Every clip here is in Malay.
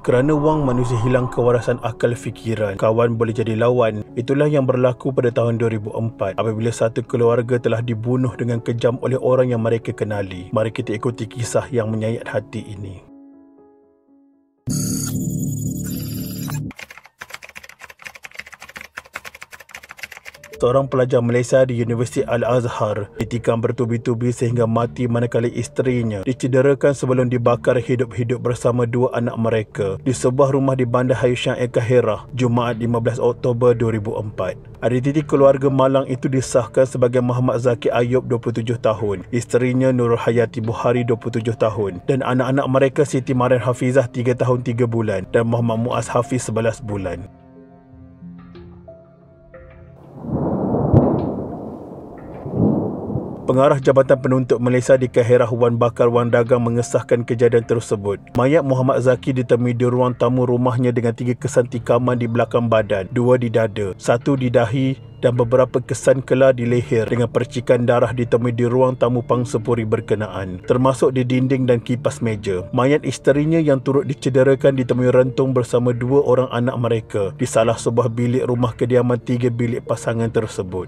Kerana wang, manusia hilang kewarasan akal fikiran. Kawan boleh jadi lawan. Itulah yang berlaku pada tahun 2004 apabila satu keluarga telah dibunuh dengan kejam oleh orang yang mereka kenali. Mari kita ikuti kisah yang menyayat hati ini. Seorang pelajar Malaysia di Universiti Al-Azhar ditikam bertubi-tubi sehingga mati manakala isterinya dicederakan sebelum dibakar hidup-hidup bersama dua anak mereka di sebuah rumah di Bandar Haysham Kahirah, Jumaat 15 Oktober 2004. Identiti keluarga malang itu disahkan sebagai Muhammad Zaki Ayub 27 tahun, isterinya Nurul Hayati Buhari 27 tahun dan anak-anak mereka Siti Mariam Hafizah 3 tahun 3 bulan dan Muhammad Muaz Hafiz 11 bulan. Pengarah Jabatan Penuntut Malaysia di Kahirah Wan Bakar Wan Dagang mengesahkan kejadian tersebut. Mayat Muhammad Zaki ditemui di ruang tamu rumahnya dengan 3 kesan tikaman di belakang badan, 2 di dada, 1 di dahi dan beberapa kesan kelar di leher dengan percikan darah ditemui di ruang tamu pangsapuri berkenaan, termasuk di dinding dan kipas meja. Mayat isterinya yang turut dicederakan ditemui rentung bersama 2 orang anak mereka di salah sebuah bilik rumah kediaman 3 bilik pasangan tersebut.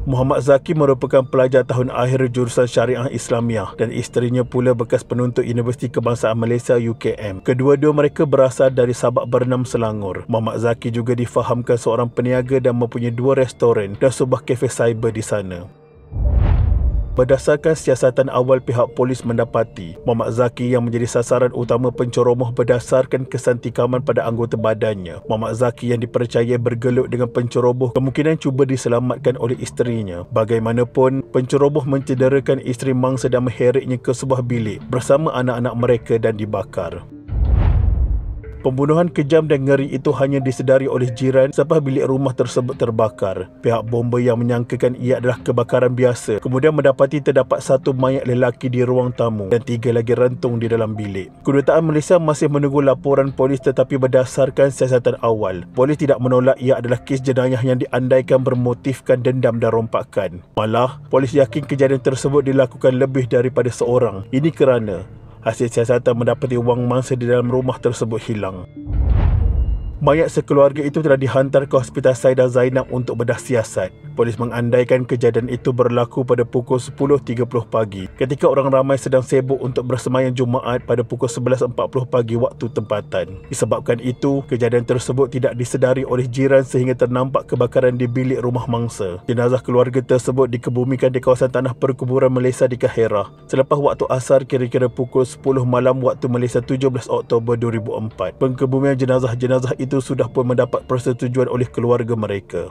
Muhammad Zaki merupakan pelajar tahun akhir jurusan Syariah Islamiah dan isterinya pula bekas penuntut Universiti Kebangsaan Malaysia UKM. Kedua-dua mereka berasal dari Sabak Bernam, Selangor. Muhammad Zaki juga difahamkan seorang peniaga dan mempunyai 2 restoran dan sebuah kafe cyber di sana. Berdasarkan siasatan awal, pihak polis mendapati Muhammad Zaki yang menjadi sasaran utama penceroboh berdasarkan kesan tikaman pada anggota badannya. Muhammad Zaki yang dipercayai bergelut dengan penceroboh kemungkinan cuba diselamatkan oleh isterinya. Bagaimanapun, penceroboh mencederakan isteri mangsa dan mengeretnya ke sebuah bilik bersama anak-anak mereka dan dibakar. Pembunuhan kejam dan ngeri itu hanya disedari oleh jiran selepas bilik rumah tersebut terbakar. Pihak bomba yang menyangkakan ia adalah kebakaran biasa kemudian mendapati terdapat 1 mayat lelaki di ruang tamu dan 3 lagi rentung di dalam bilik. Kedutaan Malaysia masih menunggu laporan polis tetapi berdasarkan siasatan awal, polis tidak menolak ia adalah kes jenayah yang diandaikan bermotifkan dendam dan rompakan. Malah, polis yakin kejadian tersebut dilakukan lebih daripada seorang. Ini kerana hasil siasatan mendapati wang mangsa di dalam rumah tersebut hilang. Mayat sekeluarga itu telah dihantar ke Hospital Saidah Zainab untuk bedah siasat. Polis mengandaikan kejadian itu berlaku pada pukul 10.30 pagi ketika orang ramai sedang sibuk untuk bersemayam Jumaat pada pukul 11.40 pagi waktu tempatan. Disebabkan itu, kejadian tersebut tidak disedari oleh jiran sehingga ternampak kebakaran di bilik rumah mangsa. Jenazah keluarga tersebut dikebumikan di kawasan Tanah Perkuburan Malaysia di Kahirah selepas waktu asar kira-kira pukul 10 malam waktu Malaysia 17 Oktober 2004. Pengkebumian jenazah-jenazah itu sudah pun mendapat persetujuan oleh keluarga mereka.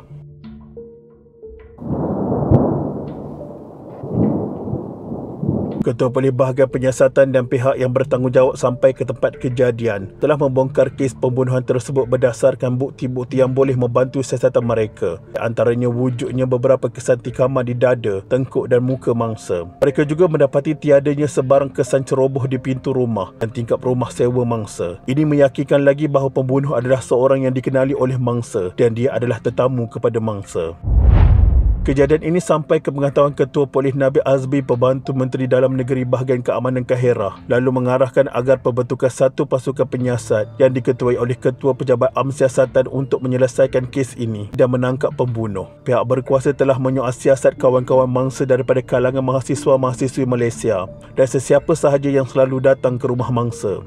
Ketua Polis Bahagian Penyiasatan dan pihak yang bertanggungjawab sampai ke tempat kejadian telah membongkar kes pembunuhan tersebut berdasarkan bukti-bukti yang boleh membantu siasatan mereka. Antaranya wujudnya beberapa kesan tikaman di dada, tengkuk dan muka mangsa. Mereka juga mendapati tiadanya sebarang kesan ceroboh di pintu rumah dan tingkap rumah sewa mangsa. Ini meyakinkan lagi bahawa pembunuh adalah seorang yang dikenali oleh mangsa dan dia adalah tetamu kepada mangsa. Kejadian ini sampai ke pengetahuan Ketua Polis Nabil Azbi, Pembantu Menteri Dalam Negeri Bahagian Keamanan Kahirah, lalu mengarahkan agar pembentukan satu pasukan penyiasat yang diketuai oleh Ketua Pejabat Siasatan untuk menyelesaikan kes ini dan menangkap pembunuh. Pihak berkuasa telah menyoal siasat kawan-kawan mangsa daripada kalangan mahasiswa-mahasiswi Malaysia dan sesiapa sahaja yang selalu datang ke rumah mangsa.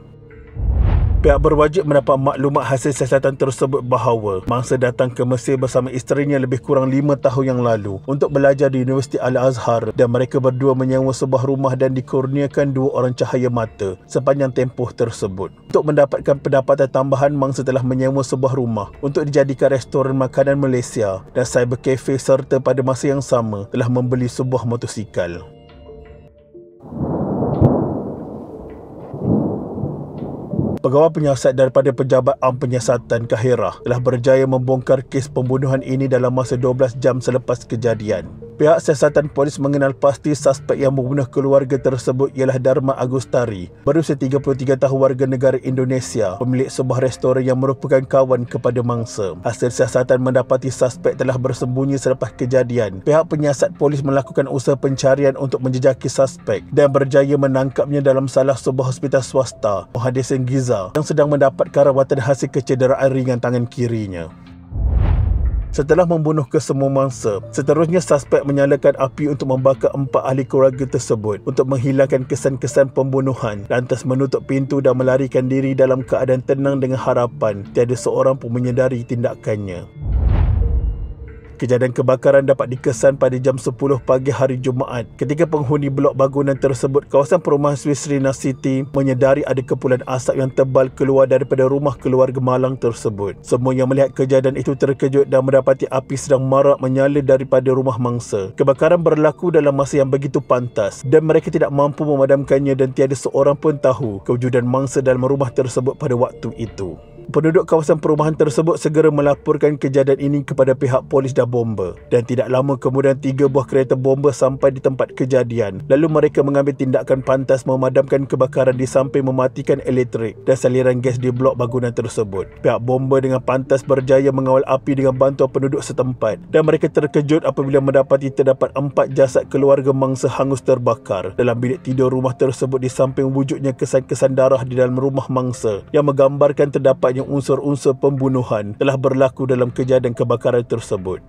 Pihak berwajib mendapat maklumat hasil siasatan tersebut bahawa mangsa datang ke Mesir bersama isterinya lebih kurang 5 tahun yang lalu untuk belajar di Universiti Al-Azhar dan mereka berdua menyewa sebuah rumah dan dikurniakan 2 orang cahaya mata sepanjang tempoh tersebut. Untuk mendapatkan pendapatan tambahan, mangsa telah menyewa sebuah rumah untuk dijadikan restoran makanan Malaysia dan cyber cafe serta pada masa yang sama telah membeli sebuah motosikal. Pegawai penyiasat daripada Pejabat Penyiasatan Kahirah telah berjaya membongkar kes pembunuhan ini dalam masa 12 jam selepas kejadian. Pihak siasatan polis mengenal pasti suspek yang membunuh keluarga tersebut ialah Dharma Agustari, berusia 33 tahun, warga negara Indonesia, pemilik sebuah restoran yang merupakan kawan kepada mangsa. Hasil siasatan mendapati suspek telah bersembunyi selepas kejadian. Pihak penyiasat polis melakukan usaha pencarian untuk menjejaki suspek dan berjaya menangkapnya dalam salah sebuah hospital swasta, Muhaddisin Giza, yang sedang mendapat rawatan hasil kecederaan ringan tangan kirinya. Setelah membunuh kesemua mangsa, seterusnya suspek menyalakan api untuk membakar 4 ahli keluarga tersebut untuk menghilangkan kesan-kesan pembunuhan, lantas menutup pintu dan melarikan diri dalam keadaan tenang dengan harapan tiada seorang pun menyedari tindakannya. Kejadian kebakaran dapat dikesan pada jam 10 pagi hari Jumaat ketika penghuni blok bangunan tersebut kawasan perumahan Swisrina City menyedari ada kepulan asap yang tebal keluar daripada rumah keluarga malang tersebut. Semua yang melihat kejadian itu terkejut dan mendapati api sedang marak menyala daripada rumah mangsa. Kebakaran berlaku dalam masa yang begitu pantas dan mereka tidak mampu memadamkannya dan tiada seorang pun tahu kewujudan mangsa dalam rumah tersebut pada waktu itu. Penduduk kawasan perumahan tersebut segera melaporkan kejadian ini kepada pihak polis dan bomba, dan tidak lama kemudian 3 buah kereta bomba sampai di tempat kejadian. Lalu mereka mengambil tindakan pantas memadamkan kebakaran di samping mematikan elektrik dan saliran gas di blok bangunan tersebut. Pihak bomba dengan pantas berjaya mengawal api dengan bantuan penduduk setempat, dan mereka terkejut apabila mendapati terdapat 4 jasad keluarga mangsa hangus terbakar dalam bilik tidur rumah tersebut, di samping wujudnya kesan-kesan darah di dalam rumah mangsa yang menggambarkan terdapat yang unsur-unsur pembunuhan telah berlaku dalam kejadian kebakaran tersebut.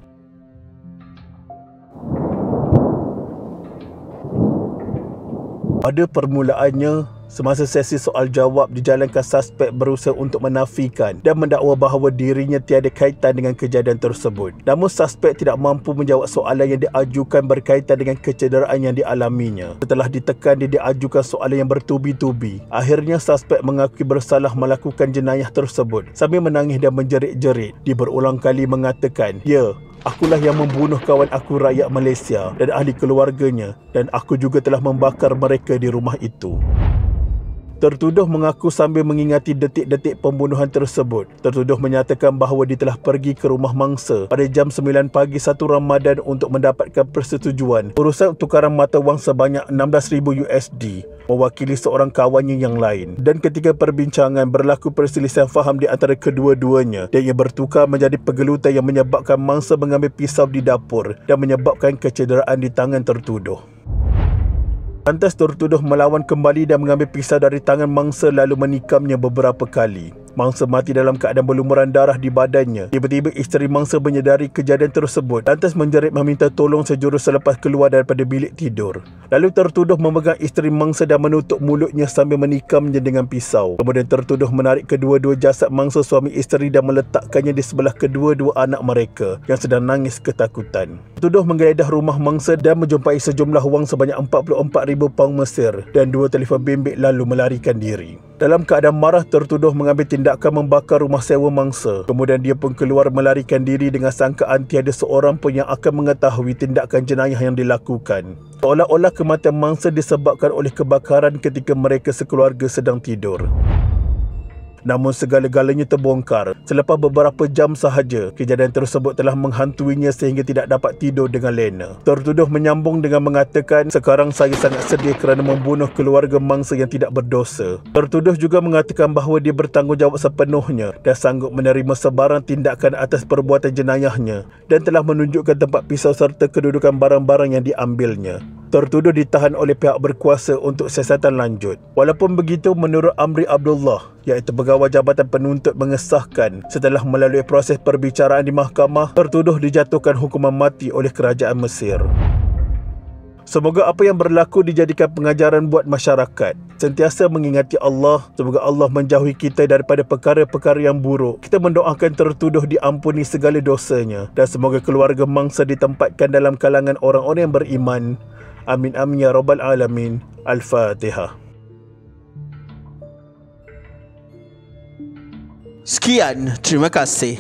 Pada permulaannya, semasa sesi soal jawab dijalankan, suspek berusaha untuk menafikan dan mendakwa bahawa dirinya tiada kaitan dengan kejadian tersebut. Namun suspek tidak mampu menjawab soalan yang diajukan berkaitan dengan kecederaan yang dialaminya. Setelah ditekan, dia diajukan soalan yang bertubi-tubi. Akhirnya suspek mengakui bersalah melakukan jenayah tersebut sambil menangis dan menjerit-jerit. Dia berulang kali mengatakan, "Ya, akulah yang membunuh kawan aku rakyat Malaysia dan ahli keluarganya, dan aku juga telah membakar mereka di rumah itu." Tertuduh mengaku sambil mengingati detik-detik pembunuhan tersebut. Tertuduh menyatakan bahawa dia telah pergi ke rumah mangsa pada jam 9 pagi 1 Ramadan untuk mendapatkan persetujuan urusan tukaran mata wang sebanyak $16,000 mewakili seorang kawannya yang lain. Dan ketika perbincangan berlaku perselisihan faham di antara kedua-duanya dan ia bertukar menjadi pergelutan yang menyebabkan mangsa mengambil pisau di dapur dan menyebabkan kecederaan di tangan tertuduh. Lantas tertuduh melawan kembali dan mengambil pisau dari tangan mangsa lalu menikamnya beberapa kali. Mangsa mati dalam keadaan berlumuran darah di badannya. Tiba-tiba isteri mangsa menyedari kejadian tersebut, lantas menjerit meminta tolong sejurus selepas keluar daripada bilik tidur. Lalu tertuduh memegang isteri mangsa dan menutup mulutnya sambil menikamnya dengan pisau. Kemudian tertuduh menarik kedua-dua jasad mangsa suami isteri dan meletakkannya di sebelah kedua-dua anak mereka yang sedang nangis ketakutan. Tertuduh menggeledah rumah mangsa dan menjumpai sejumlah wang sebanyak $44,000 Mesir dan 2 telefon bimbit lalu melarikan diri. Dalam keadaan marah, tertuduh mengambil tindakan membakar rumah sewa mangsa. Kemudian dia pun keluar melarikan diri dengan sangkaan tiada seorang pun yang akan mengetahui tindakan jenayah yang dilakukan. Seolah-olah kematian mangsa disebabkan oleh kebakaran ketika mereka sekeluarga sedang tidur. Namun segala-galanya terbongkar. Selepas beberapa jam sahaja, kejadian tersebut telah menghantuinya sehingga tidak dapat tidur dengan lena. Tertuduh menyambung dengan mengatakan, "Sekarang saya sangat sedih kerana membunuh keluarga mangsa yang tidak berdosa." Tertuduh juga mengatakan bahawa dia bertanggungjawab sepenuhnya dan sanggup menerima sebarang tindakan atas perbuatan jenayahnya dan telah menunjukkan tempat pisau serta kedudukan barang-barang yang diambilnya. Tertuduh ditahan oleh pihak berkuasa untuk siasatan lanjut. Walaupun begitu, menurut Amri Abdullah, iaitu pegawai Jabatan Penuntut, mengesahkan setelah melalui proses perbicaraan di mahkamah, tertuduh dijatuhkan hukuman mati oleh kerajaan Mesir. Semoga apa yang berlaku dijadikan pengajaran buat masyarakat. Sentiasa mengingati Allah. Semoga Allah menjauhi kita daripada perkara-perkara yang buruk. Kita mendoakan tertuduh diampuni segala dosanya. Dan semoga keluarga mangsa ditempatkan dalam kalangan orang-orang yang beriman. Amin amin ya rabbal alamin. Al-Fatihah. Sekian, terima kasih.